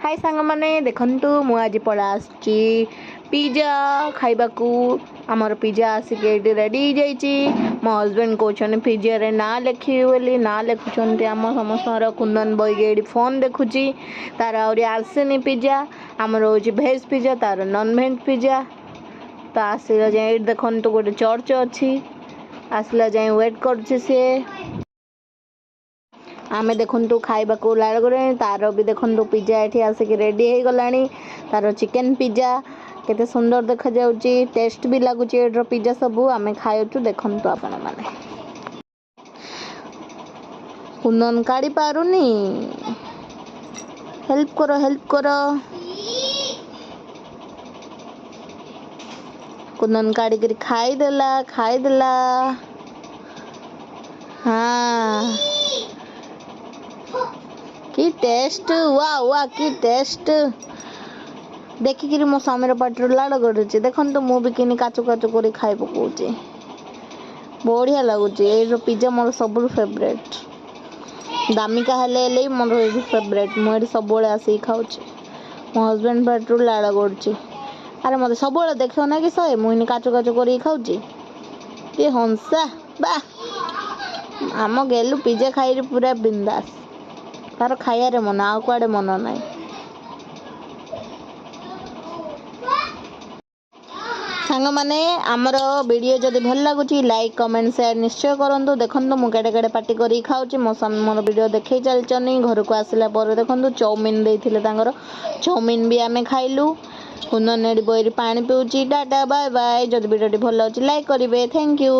हाय सांग मैंने देखु मु आज पड़ा आसची पिज्जा खाइबाकू आमर पिज्जा आसिक रेडी हो मो हजबैंड कहते पिज्जा रे ना लिखी बोली ना लिखुंट आम समस्त कुंदन बई फोन देखुची तार आसनी पिज्जा आमर हूँ भेज पिज्जा तार नॉन भेज पिज्जा तो आसला जाए देखु गोटे चर्च अच्छी आसला जाए वेट कर आमे देखु खाइबा को लाड़ करे तार भी देखु पिज्जा ये आसिक रेडी हो गला तार चिकेन पिज्जा केते सुंदर देखा जाउची टेस्ट भी लगुच पिज्जा सबू आमे खाइचु देखु आपण मैंने कुंदन काढ़ी पारुनी हेल्प करो कुंदन काढ़ी कर खाईदेला हाँ कि टेस्ट वाह वाह कि टेस्ट देखिक मो स्वामी पाटर लाड़ गड़ुचे देखो तो मुझे किनी काचु काचु कर खाई पकाऊे बढ़िया लगुच ये पिज्जा मोर सब फेवरेट दामिका हेले मोर फेवरेट मुझे सब आसिक खाऊे मो हजबैंड पाटर लाड़ गड़ुचे अरे मत सब देख ना कि सहे मुझे काचु काचु कर खाऊे ये हंसा बा आम गेलु पिज्जा खाई पूरा बिंदास तार खाइबार मन आ कुआडे मन ना सांग माने आमर वीडियो जदि भल लगुच लाइक कमेंट शेयर निश्चय करूँ देखो मुझे केड़े केड़े पार्टी कर खाऊँ मो स्वामी मोर वीडियो देखे चलचनी घर को आसला देखो चाउमिन देते चाउमिन भी आमे खाइलु कुंदन बई पानी पिऊँ टाटा बाय बाय जदि वीडियो भल लगे लाइक करेंगे थैंक यू।